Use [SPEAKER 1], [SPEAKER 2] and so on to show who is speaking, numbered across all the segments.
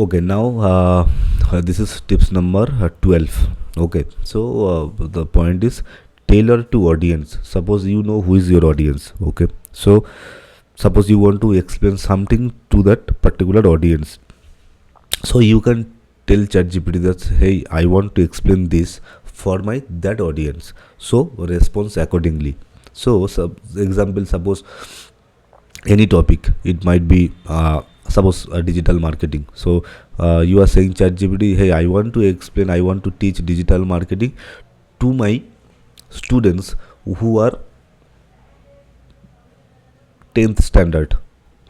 [SPEAKER 1] Okay, now this is tips number 12. Okay, so the point is tailor to audience. Suppose you know who is your audience. Okay, so suppose you want to explain something to that particular audience, so you can tell ChatGPT that, hey, I want to explain this for my that audience, so response accordingly. So example, suppose any topic, it might be suppose digital marketing. So you are saying ChatGPT, hey, I want to explain, I want to teach digital marketing to my students who are 10th standard,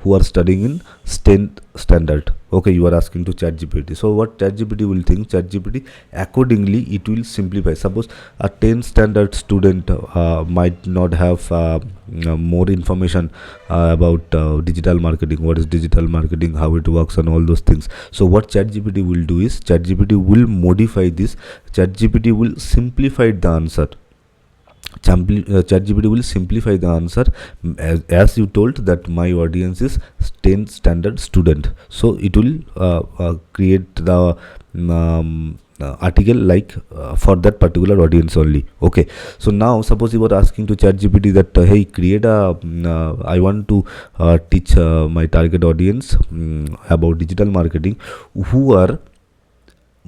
[SPEAKER 1] who are studying in 10th standard. Okay, you are asking to ChatGPT. So what ChatGPT will think, ChatGPT accordingly it will simplify. Suppose a 10th standard student might not have more information about digital marketing, what is digital marketing, how it works, and all those things. So what ChatGPT will do is ChatGPT will modify this. ChatGPT will simplify the answer. ChatGPT will simplify the answer, as you told that my audience is 10th standard student. So it will create the article like for that particular audience only. Okay, so now suppose you were asking to ChatGPT that hey, create a I want to teach my target audience about digital marketing who are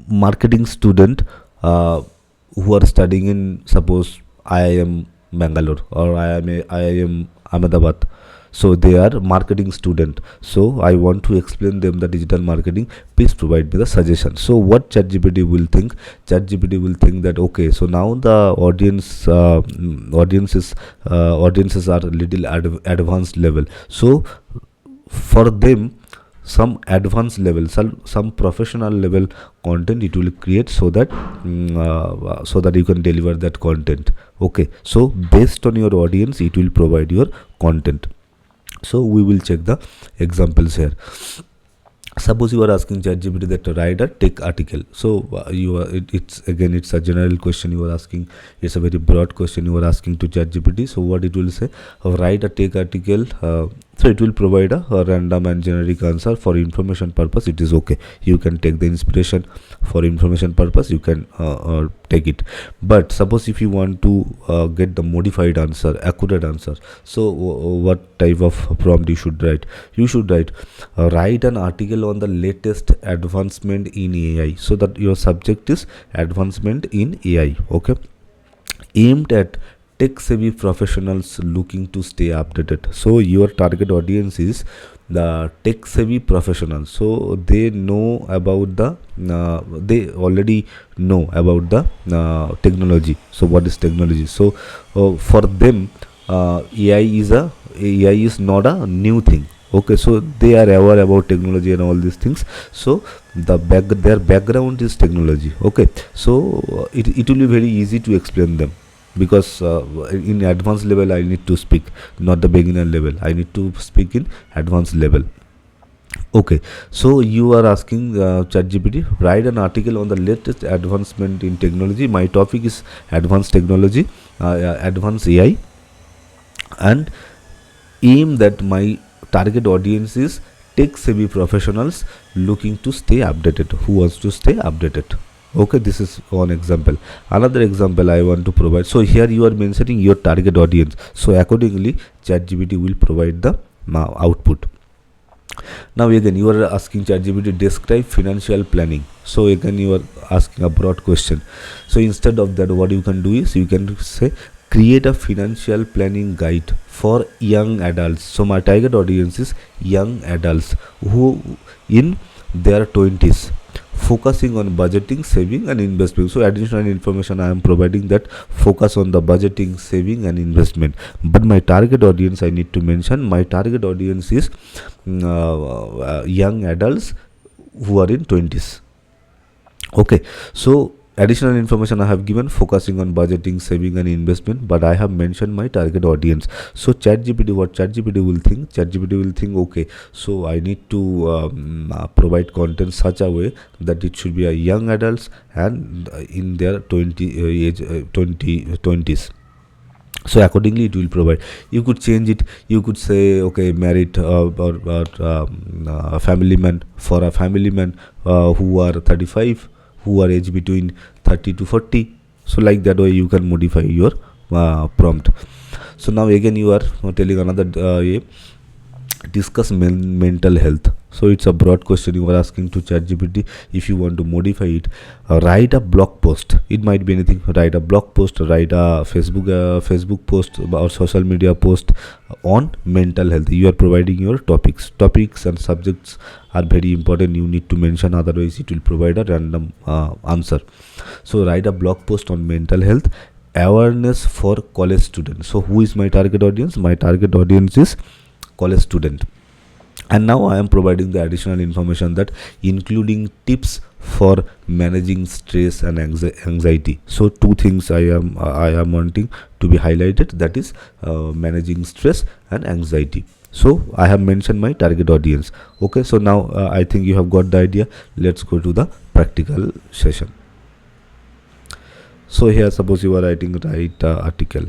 [SPEAKER 1] marketing student who are studying in, suppose, IIM Bangalore or IIM Ahmedabad. So they are marketing student. So I want to explain them the digital marketing. Please provide me the suggestion. So what ChatGPT will think? ChatGPT will think that okay, so now the audiences are little advanced level. So for them, some advanced level, some professional level content it will create, so that so that you can deliver that content. Okay, so based on your audience it will provide your content. So we will check the examples here. Suppose you are asking ChatGPT that to write a tech article. So it's a general question you are asking. It's a very broad question you are asking to ChatGPT. So what it will say, write a tech article. So it will provide a random and generic answer. For information purpose it is okay, you can take the inspiration. For information purpose you can take it. But suppose if you want to get the modified answer, accurate answer, so what type of prompt you should write? You should write an article on the latest advancement in AI. So that your subject is advancement in AI. Okay, aimed at tech savvy professionals looking to stay updated. So your target audience is the tech savvy professionals. So they know about the they already know about the technology. So what is technology? So for them AI is not a new thing. Okay, so they are aware about technology and all these things. So their background is technology. Okay, so it will be very easy to explain them, because in advanced level I need to speak, not the beginner level. I need to speak in advanced level. Okay, so you are asking ChatGPT, write an article on the latest advancement in technology. My topic is advanced technology, advanced AI, and aim that my target audience is tech savvy professionals looking to stay updated, who wants to stay updated. Okay, this is one example. Another example I want to provide. So here you are mentioning your target audience, so accordingly ChatGPT will provide the output. Now again you are asking ChatGPT, describe financial planning. So again you are asking a broad question. So instead of that, what you can do is you can say, create a financial planning guide for young adults. So my target audience is young adults who in their 20s, focusing on budgeting, saving and investment. So additional information I am providing, that focus on the budgeting, saving and investment. But my target audience, I need to mention, my target audience is young adults who are in 20s. Okay, so additional information I have given, focusing on budgeting, saving and investment, but I have mentioned my target audience. So ChatGPT, what ChatGPT will think? ChatGPT will think, okay, so I need to provide content such a way that it should be a young adults and in their 20s. So accordingly it will provide. You could change it. You could say, okay, married or family man, for a family man who are 35, who are age between 30 to 40. So like that way you can modify your prompt. So now again you are telling another discuss mental health. So it's a broad question you are asking to ChatGPT. If you want to modify it, write a blog post. It might be anything. Write a blog post, write a Facebook post or social media post on mental health. You are providing your topics and subjects are very important. You need to mention, otherwise it will provide a random answer. So write a blog post on mental health awareness for college students. So who is my target audience? My target audience is college student. And now I am providing the additional information that including tips for managing stress and anxiety. So two things I am wanting to be highlighted, that is managing stress and anxiety. So I have mentioned my target audience. Okay, so now I think you have got the idea. Let's go to the practical session. So here, suppose you are writing right article.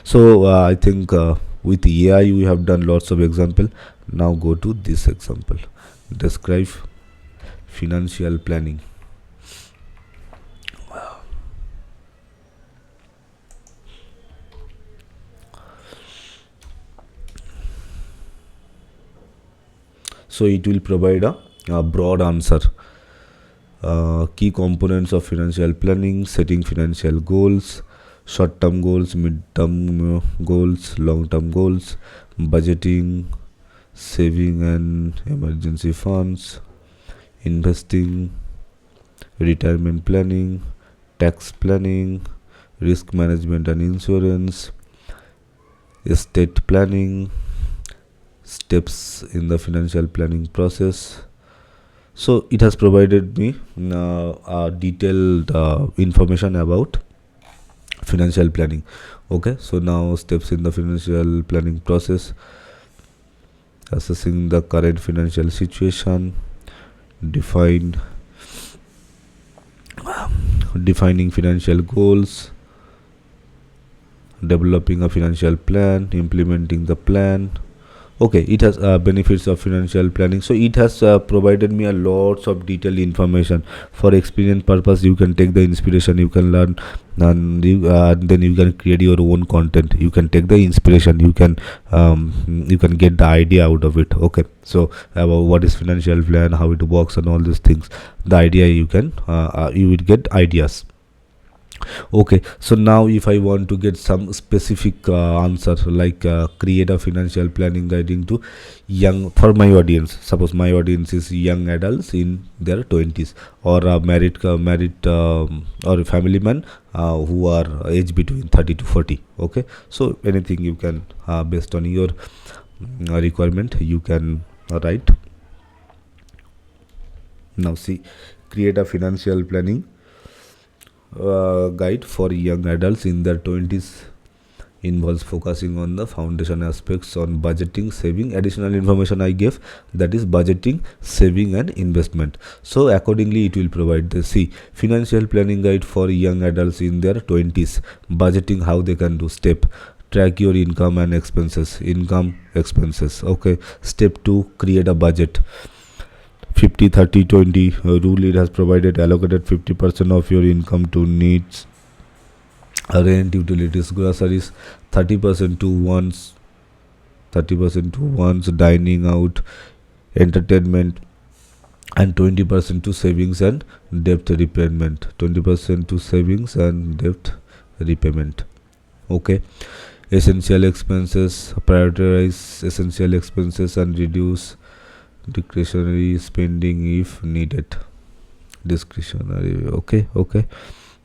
[SPEAKER 1] So I think with AI we have done lots of example. Now go to this example. Describe financial planning. So it will provide a broad answer. Key components of financial planning: setting financial goals, short-term goals, mid-term goals, long-term goals, budgeting, saving and emergency funds, investing, retirement planning, tax planning, risk management and insurance, estate planning, steps in the financial planning process. So it has provided me detailed information about financial planning. Okay, so now steps in the financial planning process: assessing the current financial situation, defining financial goals, developing a financial plan, implementing the plan. Okay, it has benefits of financial planning. So it has provided me a lots of detailed information. For experience purpose, you can take the inspiration, you can learn, and then you can create your own content. You can take the inspiration, you can get the idea out of it. Okay, so about what is financial plan, how it works and all these things, the idea you can you will get ideas. Okay, so now if I want to get some specific answer, like create a financial planning guiding to young, for my audience, suppose my audience is young adults in their 20s, or married or a family man who are age between 30 to 40. Okay, so anything you can based on your requirement you can write. Now see, create a financial planning guide for young adults in their 20s, involves focusing on the foundation aspects on budgeting, saving. Additional information I gave, that is budgeting, saving and investment. So accordingly it will provide the financial planning guide for young adults in their 20s. Budgeting, how they can do. Step: track your income and expenses. Okay. Step 2, create a budget. 50-30-20 rule. It has provided allocated 50% of your income to needs, rent, utilities, groceries, 30% to wants, dining out, entertainment, and 20% to savings and debt repayment. 20% to savings and debt repayment. Okay. Essential expenses: prioritize essential expenses and reduce discretionary spending if needed. Discretionary. Okay.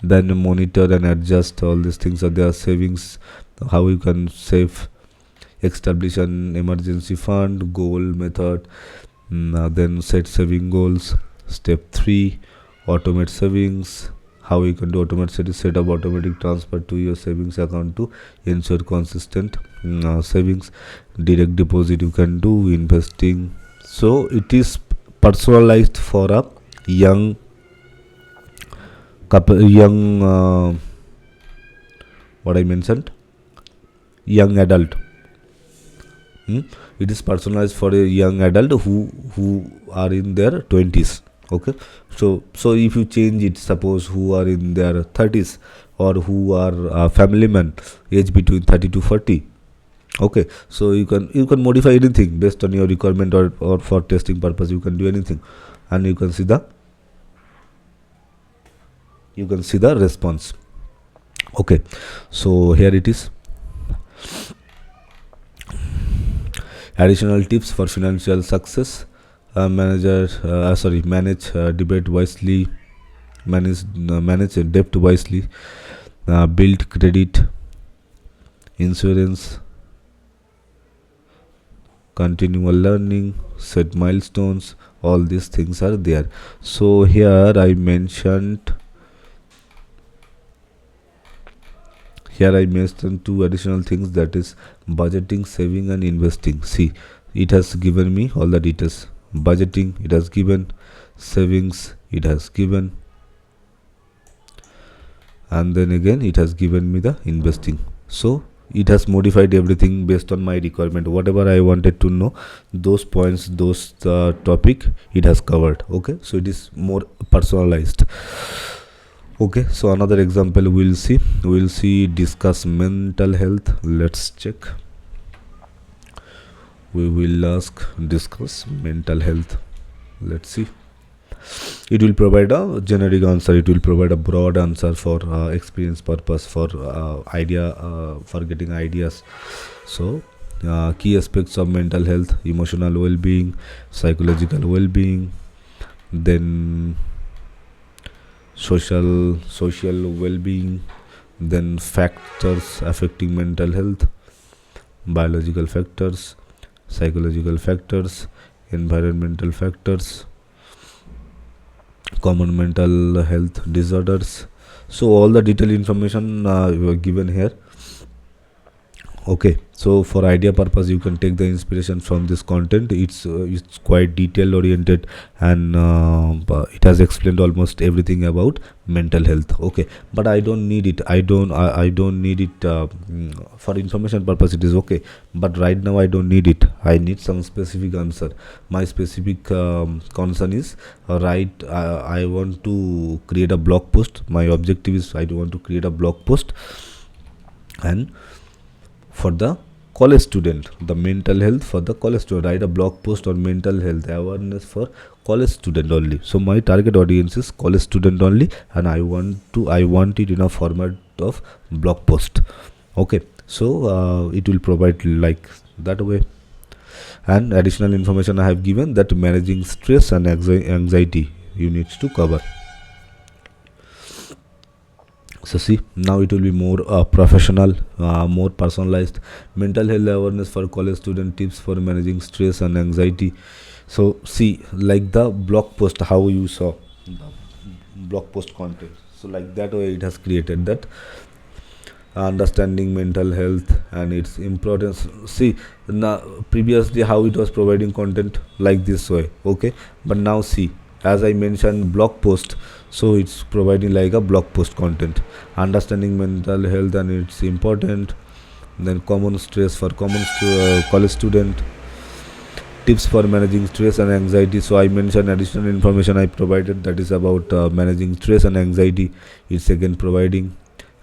[SPEAKER 1] Then monitor and adjust. All these things are there. Savings, how you can save. Establish an emergency fund. Goal method. Then set saving goals. Step 3, automate savings. How you can do automate savings: set up automatic transfer to your savings account to ensure consistent savings. Direct deposit you can do. Investing. So it is personalized for a young couple, what I mentioned, young adult. It is personalized for a young adult who are in their 20s. Okay, so if you change it, suppose who are in their 30s, or who are family man, age between 30 to 40. Okay, so you can modify anything based on your requirement, or for testing purpose you can do anything, and you can see the response. Okay, so here it is. Additional tips for financial success: manage debate wisely, manage debt wisely, build credit, insurance, continual learning, set milestones. All these things are there. So here I mentioned two additional things, that is budgeting, saving and investing. See, it has given me all the details. Budgeting it has given, savings it has given, and then again it has given me the investing. So it has modified everything based on my requirement. Whatever I wanted to know, those points, those topic it has covered. Okay, so it is more personalized. Okay, so another example we'll see discuss mental health. Let's check. We will ask discuss mental health. Let's see. It will provide a generic answer. It will provide a broad answer for experience purpose, for idea, for getting ideas. So key aspects of mental health: emotional well-being, psychological well-being, then social well-being, then factors affecting mental health, biological factors, psychological factors, environmental factors, common mental health disorders. So all the detailed information were given here. Okay, so for idea purpose you can take the inspiration from this content. It's quite detail oriented, and it has explained almost everything about mental health. Okay, but I don't need it. I don't need it for information purpose. It is okay, but right now I don't need it. I need some specific answer. My specific concern is I want to create a blog post. My objective is I want to create a blog post, and for the college student, the mental health for the college student, write a blog post on mental health awareness for college student only. So my target audience is college student only, and I want it in a format of blog post. Okay, so it will provide like that way. And additional information I have given, that managing stress and anxiety you need to cover. So see, now it will be more professional, more personalized. Mental health awareness for college student, tips for managing stress and anxiety. So see, like the blog post, how you saw the blog post content, so like that way it has created that. Understanding mental health and its importance. See, now previously how it was providing content like this way. Okay, but now see, as I mentioned blog post, so it's providing like a blog post content. Understanding mental health and it's important, then common stress for college student, tips for managing stress and anxiety. So I mentioned additional information I provided, that is about managing stress and anxiety. It's again providing: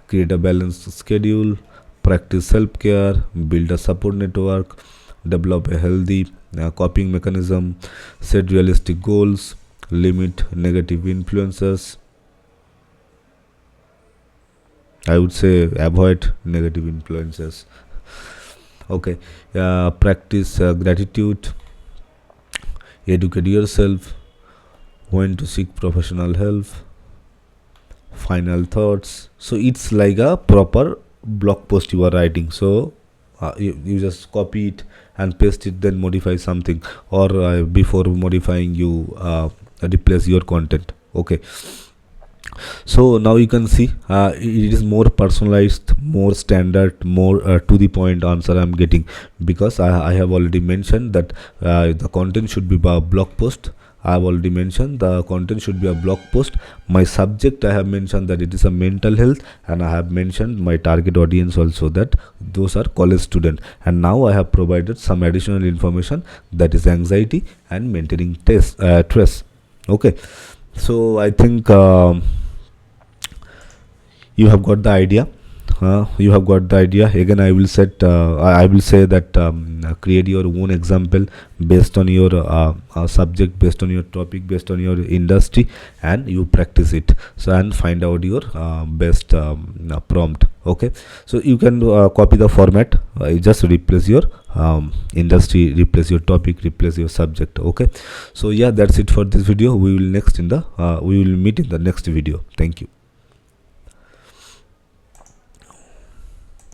[SPEAKER 1] create a balanced schedule, practice self-care, build a support network, develop a healthy coping mechanism, set realistic goals, limit negative influences. I would say avoid negative influences. Okay, practice gratitude, educate yourself, when to seek professional help, final thoughts. So it's like a proper blog post you are writing. So you just copy it and paste it, then modify something, or before modifying you replace your content. Okay, so now you can see it is more personalized, more standard, more to the point answer I'm getting, because I have already mentioned that the content should be blog post, I have already mentioned the content should be a blog post. My subject, I have mentioned that it is a mental health, and I have mentioned my target audience also, that those are college students. And now I have provided some additional information, that is anxiety and maintaining stress. Okay, so I think you have got the idea. You have got the idea. Again, I will I will say that create your own example based on your subject, based on your topic, based on your industry, and you practice it. So and find out your best prompt. Okay, so you can copy the format. You just replace your industry, replace your topic, replace your subject. Okay, so yeah, that's it for this video. We will meet in the next video. Thank you.